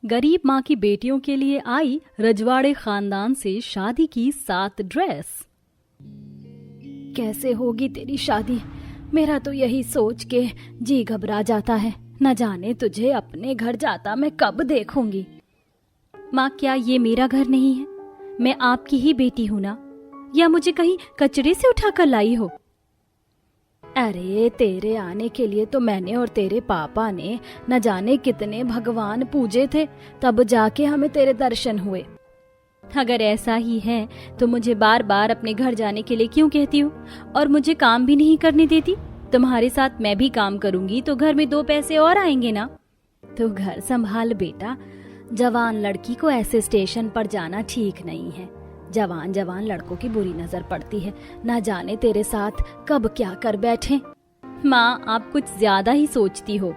गरीब माँ की बेटियों के लिए आई रजवाड़े खानदान से शादी की 7 ड्रेस। कैसे होगी तेरी शादी, मेरा तो यही सोच के जी घबरा जाता है। न जाने तुझे अपने घर जाता मैं कब देखूंगी। माँ, क्या ये मेरा घर नहीं है? मैं आपकी ही बेटी हूं ना, या मुझे कहीं कचरे से उठाकर लाई हो? अरे तेरे आने के लिए तो मैंने और तेरे पापा ने न जाने कितने भगवान पूजे थे, तब जाके हमें तेरे दर्शन हुए। अगर ऐसा ही है तो मुझे बार बार अपने घर जाने के लिए क्यों कहती हो और मुझे काम भी नहीं करने देती? तुम्हारे साथ मैं भी काम करूंगी तो घर में 2 पैसे और आएंगे ना। तो घर संभाल बेटा, जवान लड़की को ऐसे स्टेशन पर जाना ठीक नहीं है। जवान जवान लड़कों की बुरी नजर पड़ती है, न जाने तेरे साथ कब क्या कर बैठे। माँ, आप कुछ ज्यादा ही सोचती हो।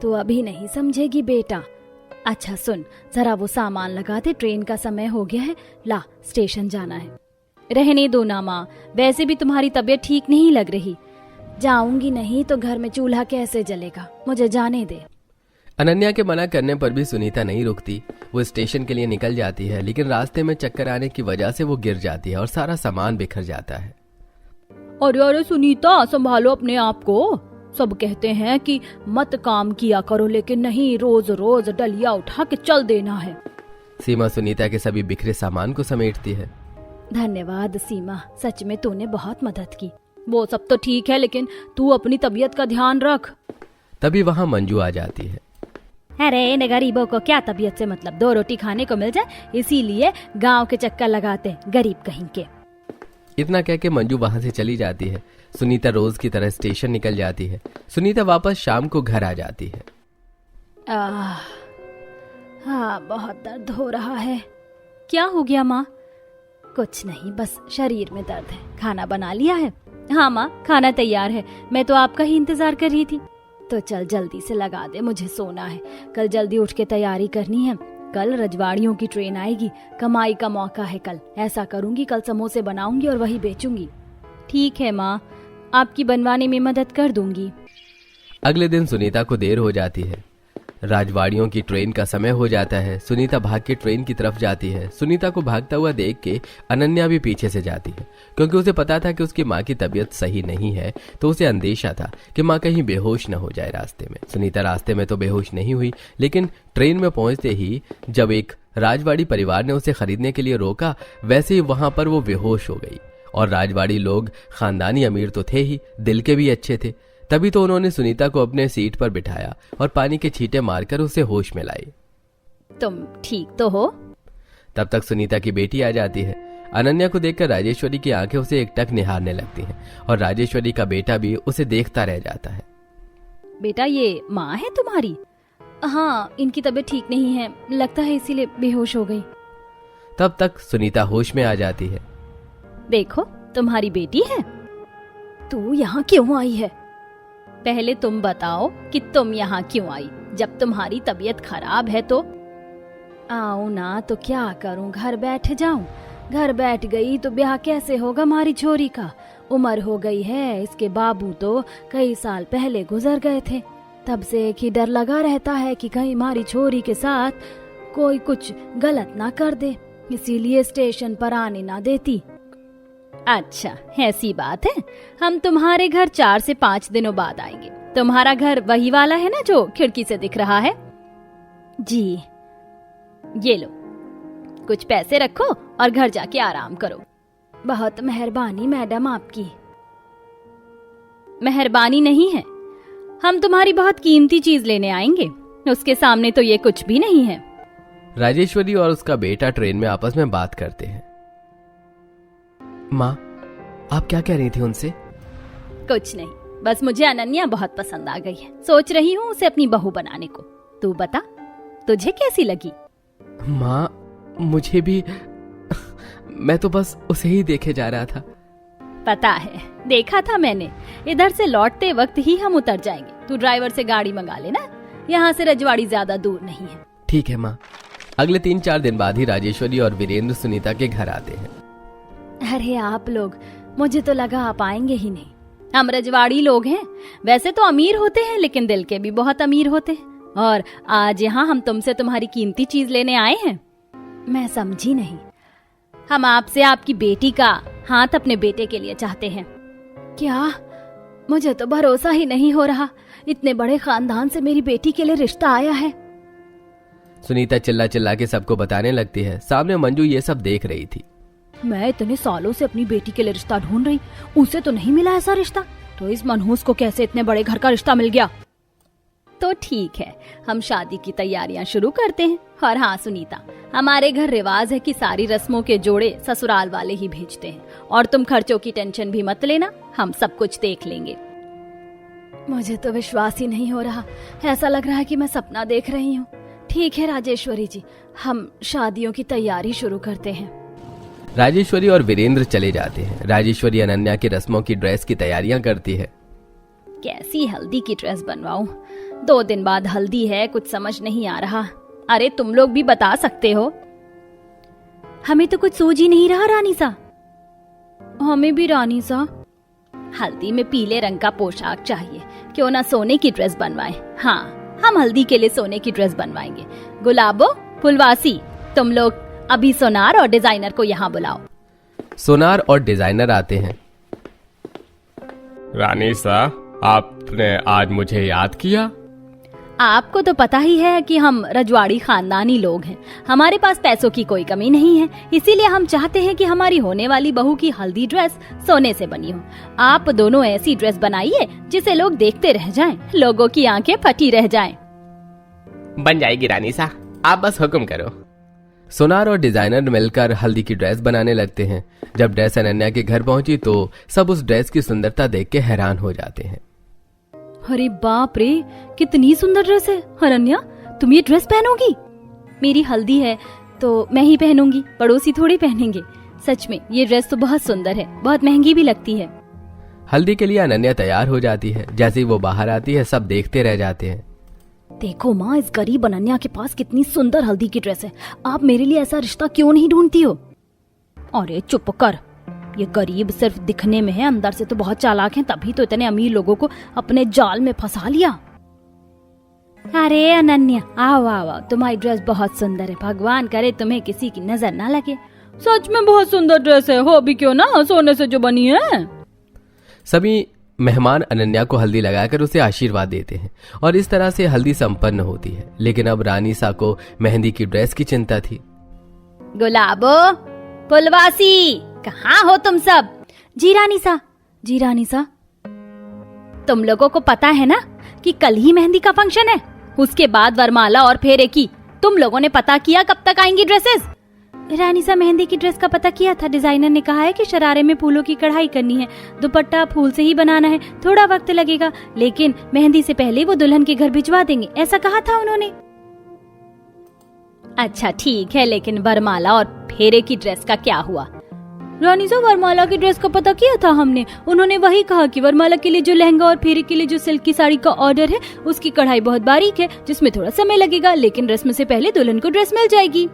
तो अभी नहीं समझेगी बेटा। अच्छा सुन, जरा वो सामान लगा दे, ट्रेन का समय हो गया है। ला, स्टेशन जाना है। रहने दो ना माँ, वैसे भी तुम्हारी तबीयत ठीक नहीं लग रही। जाऊंगी नहीं तो घर में चूल्हा कैसे जलेगा, मुझे जाने दे। अनन्या के मना करने पर भी सुनीता नहीं रुकती। वो स्टेशन के लिए निकल जाती है, लेकिन रास्ते में चक्कर आने की वजह से वो गिर जाती है और सारा सामान बिखर जाता है। अरे सुनीता, संभालो अपने आप को। सब कहते हैं कि मत काम किया करो, लेकिन नहीं, रोज रोज डलिया उठा के चल देना है। सीमा सुनीता के सभी बिखरे सामान को समेटती है। धन्यवाद सीमा, सच में तूने बहुत मदद की। वो सब तो ठीक है, लेकिन तू अपनी तबीयत का ध्यान रख। तभी वहाँ मंजू आ जाती है। अरे इन गरीबों को क्या तबीयत से मतलब, 2 रोटी खाने को मिल जाए इसीलिए गांव के चक्कर लगाते, गरीब कहीं के। इतना कह के मंजू वहाँ से चली जाती है। सुनीता रोज की तरह स्टेशन निकल जाती है। सुनीता वापस शाम को घर आ जाती है। हाँ, बहुत दर्द हो रहा है। क्या हो गया माँ? कुछ नहीं, बस शरीर में दर्द है। खाना बना लिया है? हाँ माँ, खाना तैयार है, मैं तो आपका ही इंतजार कर रही थी। तो चल जल्दी से लगा दे, मुझे सोना है। कल जल्दी उठ के तैयारी करनी है। कल रजवाड़ियों की ट्रेन आएगी, कमाई का मौका है कल। ऐसा करूंगी, कल समोसे बनाऊंगी और वही बेचूंगी। ठीक है माँ, आपकी बनवाने में मदद कर दूंगी। अगले दिन सुनीता को देर हो जाती है। राजवाड़ियों की ट्रेन का समय हो जाता है। सुनीता भाग के ट्रेन की तरफ जाती है। सुनीता को भागता हुआ देख के अनन्या भी पीछे से जाती है, क्योंकि उसे पता था कि उसकी माँ की तबीयत सही नहीं है। तो उसे अंदेशा था कि माँ कहीं बेहोश न हो जाए रास्ते में। सुनीता रास्ते में तो बेहोश नहीं हुई, लेकिन ट्रेन में पहुंचते ही जब एक राजवाड़ी परिवार ने उसे खरीदने के लिए रोका, वैसे ही वहां पर वो बेहोश हो गई। और राजवाड़ी लोग खानदानी अमीर तो थे ही, दिल के भी अच्छे थे। तभी तो उन्होंने सुनीता को अपने सीट पर बिठाया और पानी के छींटे मारकर उसे होश में लाई। तुम ठीक तो हो? तब तक सुनीता की बेटी आ जाती है। अनन्या को देखकर राजेश्वरी की आंखें उसे एकटक निहारने लगती हैं और राजेश्वरी का बेटा भी उसे देखता रह जाता है। बेटा, ये माँ है तुम्हारी? हाँ, इनकी तबीयत ठीक नहीं है, लगता है इसीलिए बेहोश हो गई। तब तक सुनीता होश में आ जाती है। देखो, तुम्हारी बेटी है। तू यहाँ क्यों आई है? पहले तुम बताओ कि तुम यहाँ क्यों आई? जब तुम्हारी तबीयत खराब है तो? आओ ना तो क्या करूं, घर बैठ जाऊं? घर बैठ गई तो ब्याह कैसे होगा हमारी छोरी का? उम्र हो गई है, इसके बाबू तो कई साल पहले गुजर गए थे। तब से एक ही डर लगा रहता है कि कहीं हमारी छोरी के साथ कोई कुछ गलत ना कर दे, इसीलिए स्टेशन पर आने ना देती। अच्छा, ऐसी बात है। हम तुम्हारे घर 4 से 5 दिनों बाद आएंगे। तुम्हारा घर वही वाला है ना जो खिड़की से दिख रहा है? जी। ये लो, कुछ पैसे रखो और घर जाके आराम करो। बहुत मेहरबानी मैडम आपकी। मेहरबानी नहीं है, हम तुम्हारी बहुत कीमती चीज लेने आएंगे, उसके सामने तो ये कुछ भी नहीं है। राजेश्वरी और उसका बेटा ट्रेन में आपस में बात करते हैं। माँ, आप क्या कह रही थी उनसे? कुछ नहीं, बस मुझे अनन्या बहुत पसंद आ गई है। सोच रही हूँ उसे अपनी बहू बनाने को। तू बता, तुझे कैसी लगी? माँ, मुझे भी। मैं तो बस उसे ही देखे जा रहा था। पता है, देखा था मैंने। इधर से लौटते वक्त ही हम उतर जाएंगे। तू ड्राइवर से गाड़ी मंगा लेना, यहाँ से रजवाड़ी ज्यादा दूर नहीं है। ठीक है माँ। अगले 3-4 दिन बाद ही राजेश्वरी और वीरेंद्र सुनीता के घर आते हैं। अरे आप लोग, मुझे तो लगा आप आएंगे ही नहीं। हम रजवाड़ी लोग हैं, वैसे तो अमीर होते हैं लेकिन दिल के भी बहुत अमीर होते हैं। और आज यहाँ हम तुमसे तुम्हारी कीमती चीज लेने आए हैं। मैं समझी नहीं। हम आपसे आपकी बेटी का हाथ अपने बेटे के लिए चाहते हैं। क्या? मुझे तो भरोसा ही नहीं हो रहा, इतने बड़े खानदान से मेरी बेटी के लिए रिश्ता आया है। सुनीता चिल्ला चिल्ला के सबको बताने लगती है। सामने मंजू ये सब देख रही थी। मैं इतने सालों से अपनी बेटी के लिए रिश्ता ढूंढ रही, उसे तो नहीं मिला ऐसा रिश्ता, तो इस मनहूस को कैसे इतने बड़े घर का रिश्ता मिल गया? तो ठीक है, हम शादी की तैयारियां शुरू करते हैं। और हाँ सुनीता, हमारे घर रिवाज है कि सारी रस्मों के जोड़े ससुराल वाले ही भेजते हैं, और तुम खर्चों की टेंशन भी मत लेना, हम सब कुछ देख लेंगे। मुझे तो विश्वास ही नहीं हो रहा, ऐसा लग रहा है कि मैं सपना देख रही हूँ। ठीक है राजेश्वरी जी, हम शादियों की तैयारी शुरू करते हैं। राजेश्वरी और वीरेंद्र चले जाते हैं। राजेश्वरी अनन्या की रस्मों की ड्रेस की तैयारियां करती है। कैसी हल्दी की ड्रेस बनवाऊं? 2 दिन बाद हल्दी है, कुछ समझ नहीं आ रहा। अरे तुम लोग भी बता सकते हो। हमें तो कुछ सूझ ही नहीं रहा रानी सा। हमें भी रानी सा। हल्दी में पीले रंग का पोशाक चाहिए, क्यों ना सोने की ड्रेस बनवाएं। हाँ, हम हल्दी के लिए सोने की ड्रेस बनवाएंगे। गुलाबो, फुलवासी, तुम लोग अभी सोनार और डिजाइनर को यहाँ बुलाओ। सोनार और डिजाइनर आते हैं। रानी सा, आपने आज मुझे याद किया? आपको तो पता ही है कि हम रजवाड़ी खानदानी लोग हैं, हमारे पास पैसों की कोई कमी नहीं है, इसीलिए हम चाहते हैं कि हमारी होने वाली बहू की हल्दी ड्रेस सोने से बनी हो। आप दोनों ऐसी ड्रेस बनाइए जिसे लोग देखते रह जाएं, लोगों की आंखें फटी रह जाएं। बन जाएगी रानी सा, आप बस हुक्म करो। सोनार और डिजाइनर मिलकर हल्दी की ड्रेस बनाने लगते हैं। जब ड्रेस अनन्या के घर पहुंची तो सब उस ड्रेस की सुंदरता देख के हैरान हो जाते हैं। अरे बाप रे, कितनी सुंदर ड्रेस है। अनन्या, तुम ये ड्रेस पहनोगी? मेरी हल्दी है तो मैं ही पहनूंगी, पड़ोसी थोड़ी पहनेंगे। सच में ये ड्रेस तो बहुत सुंदर है, बहुत महंगी भी लगती है। हल्दी के लिए अनन्या तैयार हो जाती है। जैसे ही वो बाहर आती है सब देखते रह जाते हैं। देखो माँ, इस गरीब अनन्या के पास कितनी सुंदर हल्दी की ड्रेस है, आप मेरे लिए ऐसा रिश्ता क्यों नहीं ढूंढती हो? अरे चुप कर, ये गरीब सिर्फ दिखने में है, अंदर से तो बहुत चालाक हैं, तभी तो इतने अमीर लोगों को अपने जाल में फंसा लिया। अरे अनन्या, आओ आओ आओ, तुम्हारी ड्रेस बहुत सुंदर है, भगवान करे तुम्हें किसी की नजर ना लगे। सच में बहुत सुंदर ड्रेस है, हो भी क्यों ना, सोने से जो बनी है। सभी मेहमान अनन्या को हल्दी लगाकर उसे आशीर्वाद देते हैं और इस तरह से हल्दी संपन्न होती है। लेकिन अब रानी सा को मेहंदी की ड्रेस की चिंता थी। गुलाबो, फुलवासी, कहाँ हो तुम सब? जी रानी सा, जी रानी सा। तुम लोगों को पता है ना कि कल ही मेहंदी का फंक्शन है, उसके बाद वरमाला और फेरे की। तुम लोगों ने पता किया कब तक आएंगी ड्रेसेस? रानी सा, मेहंदी की ड्रेस का पता किया था, डिजाइनर ने कहा है कि शरारे में फूलों की कढ़ाई करनी है, दुपट्टा फूल से ही बनाना है, थोड़ा वक्त लगेगा, लेकिन मेहंदी से पहले वो दुल्हन के घर भिजवा देंगे, ऐसा कहा था उन्होंने। अच्छा ठीक है, लेकिन वरमाला और फेरे की ड्रेस का क्या हुआ? रानी सा, वरमाला की ड्रेस का पता किया था हमने, उन्होंने वही कहा कि वरमाला के लिए जो लहंगा और फेरे के लिए जो सिल्क की साड़ी का ऑर्डर है उसकी कढ़ाई बहुत बारीक है, जिसमें थोड़ा समय लगेगा, लेकिन रस्म से पहले दुल्हन को ड्रेस मिल जाएगी।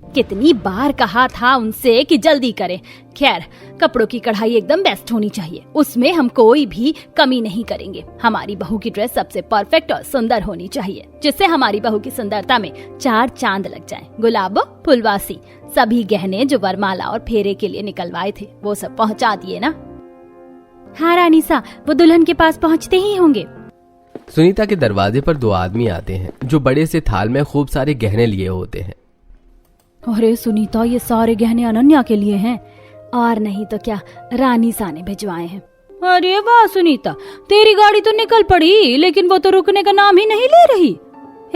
कितनी बार कहा था उनसे कि जल्दी करें। खैर, कपड़ों की कढ़ाई एकदम बेस्ट होनी चाहिए, उसमें हम कोई भी कमी नहीं करेंगे। हमारी बहू की ड्रेस सबसे परफेक्ट और सुंदर होनी चाहिए, जिससे हमारी बहू की सुंदरता में 4 चांद लग जाएं। गुलाबो, फुलवासी, सभी गहने जो वरमाला और फेरे के लिए निकलवाए थे वो सब पहुंचा दिए ना? हाँ रानी सा, वो दुल्हन के पास पहुंचते ही होंगे। सुनीता के दरवाजे पर 2 आदमी आते हैं जो बड़े से थाल में खूब सारे गहने लिए होते हैं। अरे सुनीता, ये सारे गहने अनन्या के लिए हैं, और नहीं तो क्या, रानी सा ने भिजवाए हैं। अरे वाह सुनीता, तेरी गाड़ी तो निकल पड़ी, लेकिन वो तो रुकने का नाम ही नहीं ले रही।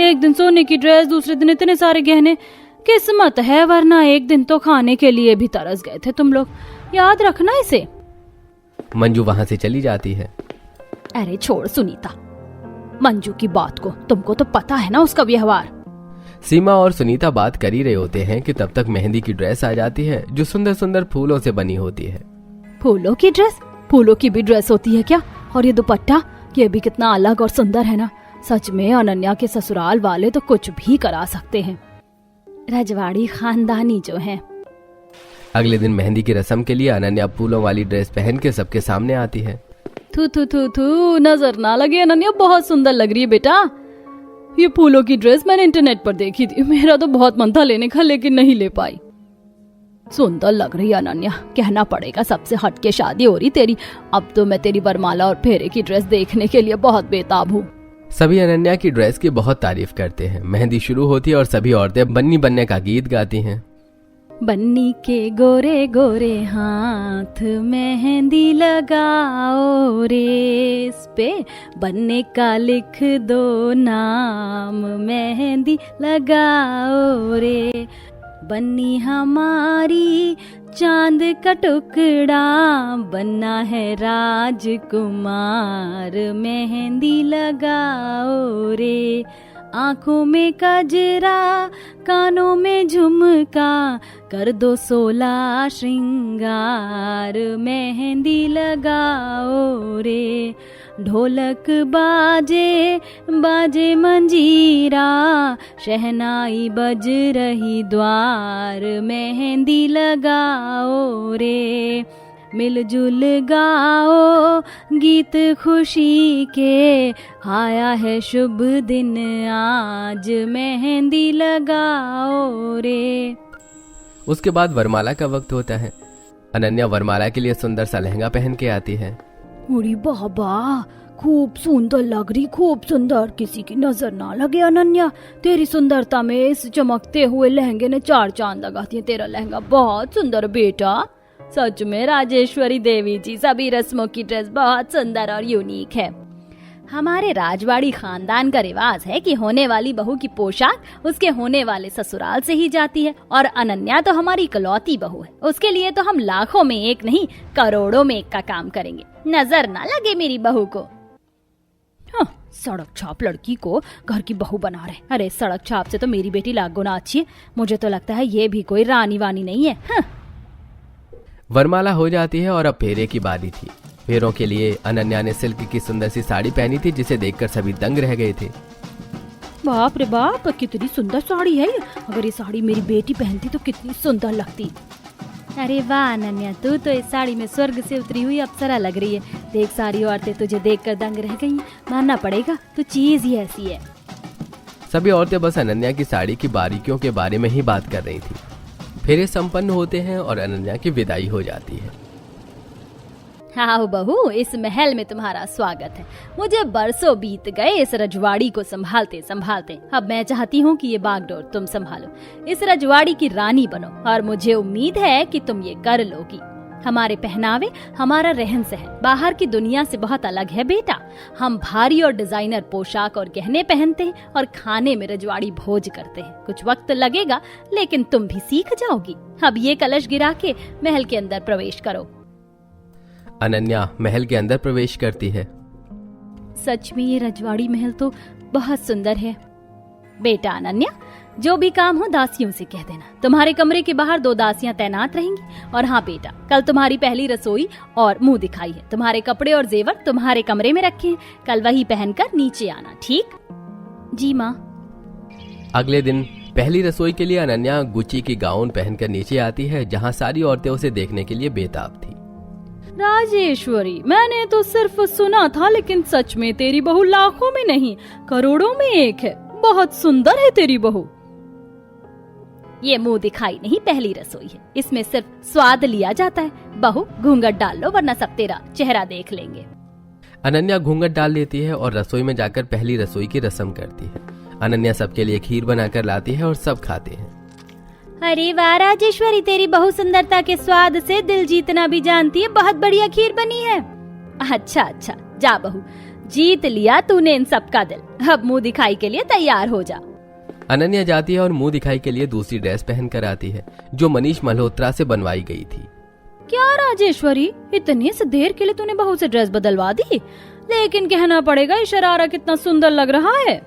एक दिन सोने की ड्रेस, दूसरे दिन इतने सारे गहने। किस्मत है, वरना एक दिन तो खाने के लिए भी तरस गए थे तुम लोग, याद रखना इसे। मंजू वहाँ से चली जाती है। अरे छोड़ सुनीता, मंजू की बात को, तुमको तो पता है ना उसका व्यवहार। सीमा और सुनीता बात कर ही रहे होते हैं कि तब तक मेहंदी की ड्रेस आ जाती है जो सुंदर सुंदर फूलों से बनी होती है। फूलों की ड्रेस? फूलों की भी ड्रेस होती है क्या? और ये दुपट्टा, ये भी कितना अलग और सुंदर है ना। सच में अनन्या के ससुराल वाले तो कुछ भी करा सकते हैं, रजवाड़ी खानदानी जो है। अगले दिन मेहंदी की रस्म के लिए अनन्या फूलों वाली ड्रेस पहन के सबके सामने आती है। थू थू थू थू, नजर ना लगे अनन्या, बहुत सुंदर लग रही है बेटा। ये फूलों की ड्रेस मैंने इंटरनेट पर देखी थी, मेरा तो बहुत मन था लेने का लेकिन नहीं ले पाई। सुंदर लग रही अनन्या, कहना पड़ेगा सबसे हटके शादी हो रही तेरी। अब तो मैं तेरी वरमाला और फेरे की ड्रेस देखने के लिए बहुत बेताब हूँ। सभी अनन्या की ड्रेस की बहुत तारीफ करते हैं। मेहंदी शुरू होती है और सभी औरतें बन्नी बनने का गीत गाती हैं। बन्नी के गोरे गोरे हाथ मेहंदी लगाओ रे, इस पे बनने का लिख दो नाम, मेहंदी लगाओ रे। बन्नी हमारी चांद का टुकड़ा, बनना है राजकुमार, मेहंदी लगाओ रे। आंखों में कजरा, कानों में झुमका, कर दो 16 श्रृंगार, मेहंदी लगाओ रे। ढोलक बाजे बाजे मंजीरा, शहनाई बज रही द्वार, मेहंदी लगाओ रे। मिलजुल गाओ गीत खुशी के, आया है शुभ दिन आज, मेहंदी लगाओ रे। उसके बाद वरमाला का वक्त होता है। अनन्या वरमाला के लिए सुंदर सा लहंगा पहन के आती है। अरे बाबा, खूब सुंदर लग रही, खूब सुंदर, किसी की नजर ना लगे अनन्या, तेरी सुंदरता में इस चमकते हुए लहंगे ने 4 चांद लगा दिए। तेरा लहंगा बहुत सुंदर बेटा। सच में राजेश्वरी देवी जी, सभी रस्मों की ड्रेस बहुत सुंदर और यूनिक है। हमारे राजवाड़ी खानदान का रिवाज है कि होने वाली बहू की पोशाक उसके होने वाले ससुराल से ही जाती है, और अनन्या तो हमारी इकलौती बहू है। उसके लिए तो हम लाखों में एक नहीं, करोड़ों में एक का काम करेंगे। नजर ना लगे मेरी बहू को। हाँ, सड़क छाप लड़की को घर की बहू बना रहे। अरे सड़क छाप से तो मेरी बेटी लाख गुना अच्छी है। मुझे तो लगता है ये भी कोई रानी वानी नहीं है। हाँ। वरमाला हो जाती है और अब फेरे की बारी थी। फेरों के लिए अनन्या ने सिल्क की सुंदर सी साड़ी पहनी थी, जिसे देखकर सभी दंग रह गए थे। बाप रे बाप, कितनी सुंदर साड़ी है ये। अगर ये साड़ी मेरी बेटी पहनती तो कितनी सुंदर लगती। अरे वाह अनन्या, तू तो इस साड़ी में स्वर्ग से उतरी हुई अप्सरा लग रही है। देख, सारी औरतें तुझे देखकर दंग रह गई। मानना पड़ेगा, तू चीज ही ऐसी है। सभी औरतें बस अनन्या की साड़ी की बारीकियों के बारे में ही बात कर रही थी। फेरे संपन्न होते हैं और अनन्या की विदाई हो जाती है। हाँ बहू, इस महल में तुम्हारा स्वागत है। मुझे बरसों बीत गए इस रजवाड़ी को संभालते संभालते। अब मैं चाहती हूँ कि ये बागडोर तुम संभालो, इस रजवाड़ी की रानी बनो, और मुझे उम्मीद है कि तुम ये कर लोगी। हमारे पहनावे, हमारा रहन सहन बाहर की दुनिया से बहुत अलग है बेटा। हम भारी और डिजाइनर पोशाक और गहने पहनते हैं और खाने में रजवाड़ी भोज करते हैं। कुछ वक्त लगेगा, लेकिन तुम भी सीख जाओगी। अब ये कलश गिरा के महल के अंदर प्रवेश करो। अनन्या महल के अंदर प्रवेश करती है। सच में ये रजवाड़ी महल तो बहुत सुंदर है। बेटा अनन्या, जो भी काम हो दासियों से कह देना। तुम्हारे कमरे के बाहर 2 दासियां तैनात रहेंगी। और हाँ बेटा, कल तुम्हारी पहली रसोई और मुंह दिखाई है। तुम्हारे कपड़े और जेवर तुम्हारे कमरे में रखे हैं, कल वही पहनकर नीचे आना, ठीक? जी माँ। अगले दिन पहली रसोई के लिए अनन्या गुच्ची की गाउन पहनकर नीचे आती है, जहाँ सारी औरतें उसे देखने के लिए बेताब थी। राजेश्वरी, मैंने तो सिर्फ सुना था, लेकिन सच में तेरी बहू लाखों में नहीं करोड़ों में एक है। बहुत सुंदर है तेरी बहू। ये मुंह दिखाई नहीं पहली रसोई है, इसमें सिर्फ स्वाद लिया जाता है। बहू घूंघट डाल लो, वरना सब तेरा चेहरा देख लेंगे। अनन्या घूंघट डाल लेती है और रसोई में जाकर पहली रसोई की रस्म करती है। अनन्या सबके लिए खीर बनाकर लाती है और सब खाते हैं। अरे वाह राजेश्वरी, तेरी बहू सुंदरता के स्वाद से दिल जीतना भी जानती है। बहुत बढ़िया खीर बनी है। अच्छा अच्छा, जा बहू, जीत लिया तूने इन सबका दिल। अब मुंह दिखाई के लिए तैयार हो जा। अनन्या जाती है और मुंह दिखाई के लिए दूसरी ड्रेस पहन कर आती है, जो मनीष मल्होत्रा से बनवाई गई थी। क्या राजेश्वरी, इतनी से देर के लिए तूने बहू से ड्रेस बदलवा दी? लेकिन कहना पड़ेगा ये शरारा कितना सुंदर लग रहा है।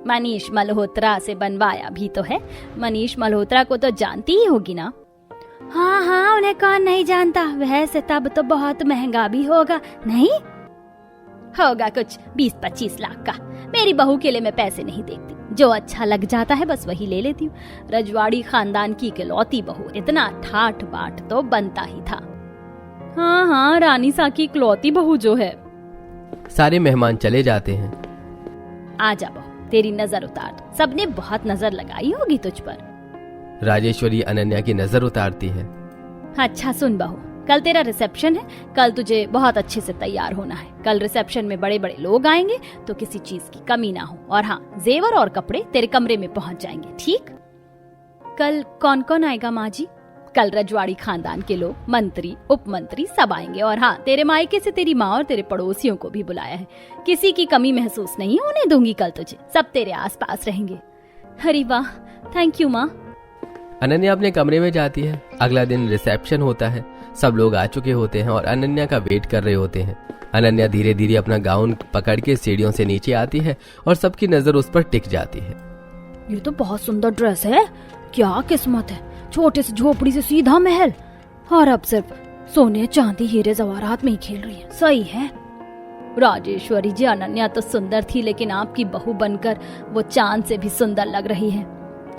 मनीष मल्होत्रा से बनवाया भी तो है। मनीष मल्होत्रा को तो जानती ही होगी ना? हाँ हाँ, उन्हें कौन नहीं जानता। वैसे तब तो बहुत महंगा भी होगा, नहीं? होगा कुछ 20-25 लाख का। मेरी बहू के लिए मैं पैसे नहीं देखती, जो अच्छा लग जाता है बस वही ले लेती हूँ। रजवाड़ी खानदान की इकलौती बहू, इतना ठाठ बाट तो बनता ही था। हाँ हाँ, रानी सा की इकलौती बहू जो है। सारे मेहमान चले जाते हैं। आजा बहू, तेरी नजर उतार दूं। सबने बहुत नजर लगाई होगी तुझ पर। राजेश्वरी अनन्या की नजर उतारती है। अच्छा सुन बहू, कल तेरा रिसेप्शन है, कल तुझे बहुत अच्छे से तैयार होना है। कल रिसेप्शन में बड़े बड़े लोग आएंगे तो किसी चीज की कमी ना हो। और हाँ, जेवर और कपड़े तेरे कमरे में पहुंच जाएंगे, ठीक? कल कौन कौन आएगा माँ जी? कल रजवाड़ी खानदान के लोग, मंत्री, उपमंत्री सब आएंगे। और हाँ, तेरे मायके से तेरी माँ और तेरे पड़ोसियों को भी बुलाया है। किसी की कमी महसूस नहीं होने दूंगी कल तुझे। सब तेरे आसपास रहेंगे। अरे वाह, थैंक यू माँ। अनन्या अपने कमरे में जाती है। अगला दिन रिसेप्शन होता है। सब लोग आ चुके होते हैं और अनन्या का वेट कर रहे होते हैं। अनन्या धीरे धीरे अपना गाउन पकड़ के सीढ़ियों से नीचे आती है और सबकी नजर उस पर टिक जाती है। ये तो बहुत सुंदर ड्रेस है, क्या किस्मत है। छोटे से झोपड़ी से सीधा महल, और अब सिर्फ सोने चांदी हीरे जवाहरात में ही खेल रही है। सही है। राजेश्वरी जी, अनन्या तो सुंदर थी, लेकिन आपकी बहू बनकर वो चांद से भी सुंदर लग रही है।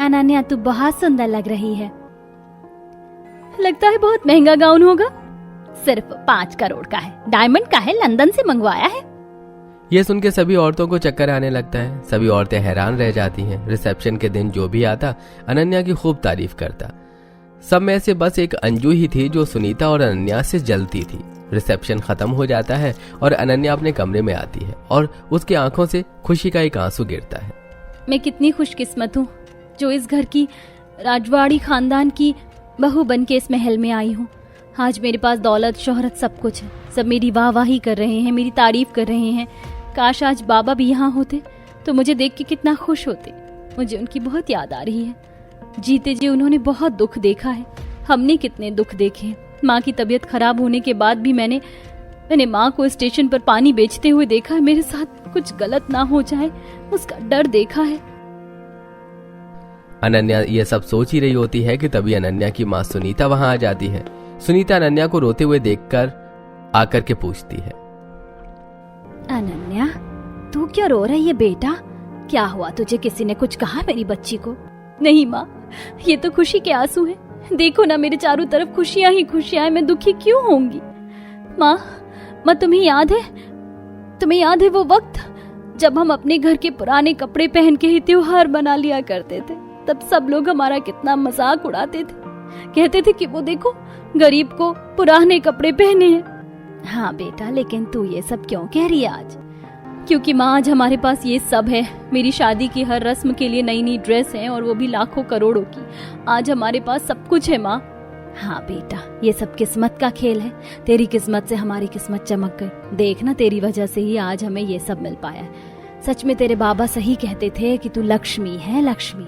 अनन्या तू बहुत सुंदर लग रही है। लगता है बहुत महंगा गाउन होगा। सिर्फ 5 करोड़ का है, डायमंड का है, लंदन से मंगवाया है। ये सुन के सभी औरतों को चक्कर आने लगता है। सभी औरतें हैरान रह जाती हैं। रिसेप्शन के दिन जो भी आता अनन्या की खूब तारीफ करता। सब में से बस एक अंजू ही थी जो सुनीता और अनन्या से जलती थी। रिसेप्शन खत्म हो जाता है और अनन्या अपने कमरे में आती है और उसकी आंखों से खुशी का एक आंसू गिरता है। मैं कितनी खुशकिस्मत हूँ जो इस घर की राजवाड़ी खानदान की बहू बन के इस महल में आई हूँ। आज मेरे पास दौलत, शोहरत, सब कुछ है। सब मेरी वाहवाही कर रहे हैं, मेरी तारीफ कर रहे हैं। काश आज बाबा भी यहाँ होते तो मुझे देख के कितना खुश होते। मुझे उनकी बहुत याद आ रही है। जीते जी उन्होंने बहुत दुख देखा है, हमने कितने दुख देखे हैं। माँ की तबीयत खराब होने के बाद भी मैंने माँ को स्टेशन पर पानी बेचते हुए देखा है। मेरे साथ कुछ गलत ना हो जाए उसका डर देखा है। अनन्या ये सब सोच ही रही होती है कि तभी अनन्या की माँ सुनीता वहां आ जाती है। सुनीता अनन्या को रोते हुए देखकर आकर के पूछती है, अनन्या तू क्यों रो रही है बेटा? क्या हुआ तुझे? किसी ने कुछ कहा मेरी बच्ची को? नहीं माँ, ये तो खुशी के आंसू हैं। देखो ना, मेरे चारों तरफ खुशियां ही खुशियां हैं। मैं दुखी क्यों होंगी? माँ, तुम्हें याद है वो वक्त जब हम अपने घर के पुराने कपड़े पहन के ही त्योहार बना लिया करते थे? तब सब लोग हमारा कितना मजाक उड़ाते थे, कहते थे कि वो देखो गरीब को पुराने कपड़े पहने हैं। हाँ बेटा, लेकिन तू ये सब क्यों कह रही है आज? क्योंकि माँ आज हमारे पास ये सब है। मेरी शादी की हर रस्म के लिए नई नई ड्रेस है, और वो भी लाखों करोड़ों की। आज हमारे पास सब कुछ है माँ। हाँ बेटा, ये सब किस्मत का खेल है। तेरी किस्मत से हमारी किस्मत चमक गई। देखना, तेरी वजह से ही आज हमें ये सब मिल पाया। सच में तेरे बाबा सही कहते थे कि तू लक्ष्मी है, लक्ष्मी।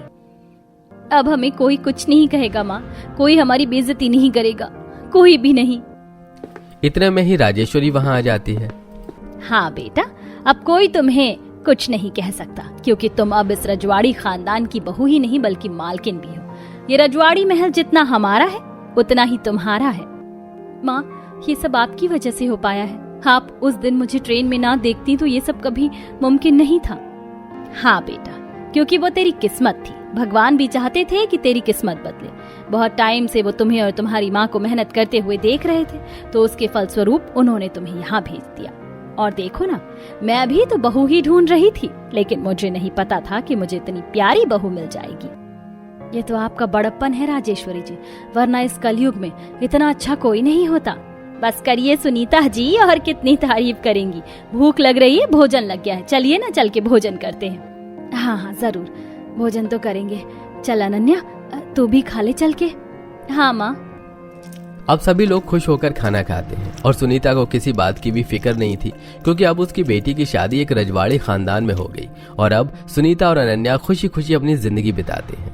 अब हमें कोई कुछ नहीं कहेगा माँ, कोई हमारी बेइज्जती नहीं करेगा, कोई भी नहीं। इतने में ही राजेश्वरी वहां आ जाती है। हाँ बेटा, अब कोई तुम्हें कुछ नहीं कह सकता, क्योंकि तुम अब इस रजवाड़ी खानदान की बहू ही नहीं बल्कि मालकिन भी हो। ये रजवाड़ी महल जितना हमारा है उतना ही तुम्हारा है। माँ, ये सब आपकी वजह से हो पाया है। आप उस दिन मुझे ट्रेन में ना देखती तो ये सब कभी मुमकिन नहीं था। हाँ बेटा, क्योंकि वो तेरी किस्मत थी। भगवान भी चाहते थे कि तेरी किस्मत बदले। बहुत टाइम से वो तुम्हें और तुम्हारी माँ को मेहनत करते हुए देख रहे थे, तो उसके फलस्वरूप उन्होंने तुम्हें यहाँ भेज दिया। और देखो ना, मैं भी तो बहू ही ढूंढ रही थी, लेकिन मुझे नहीं पता था कि मुझे इतनी प्यारी बहू मिल जाएगी। ये तो आपका बड़प्पन है राजेश्वरी जी, वरना इस कलयुग में इतना अच्छा कोई नहीं होता। बस करिए सुनीता जी, और कितनी तारीफ करेंगी। भूख लग रही है, भोजन लग गया है। चलिए ना, चल के भोजन करते हैं। हाँ हाँ जरूर, भोजन तो करेंगे। चल अनन्या, तू भी खा ले चल के। हाँ माँ। अब सभी लोग खुश होकर खाना खाते हैं और सुनीता को किसी बात की भी फिक्र नहीं थी, क्योंकि अब उसकी बेटी की शादी एक रजवाड़ी खानदान में हो गई और अब सुनीता और अनन्या खुशी खुशी अपनी जिंदगी बिताते हैं।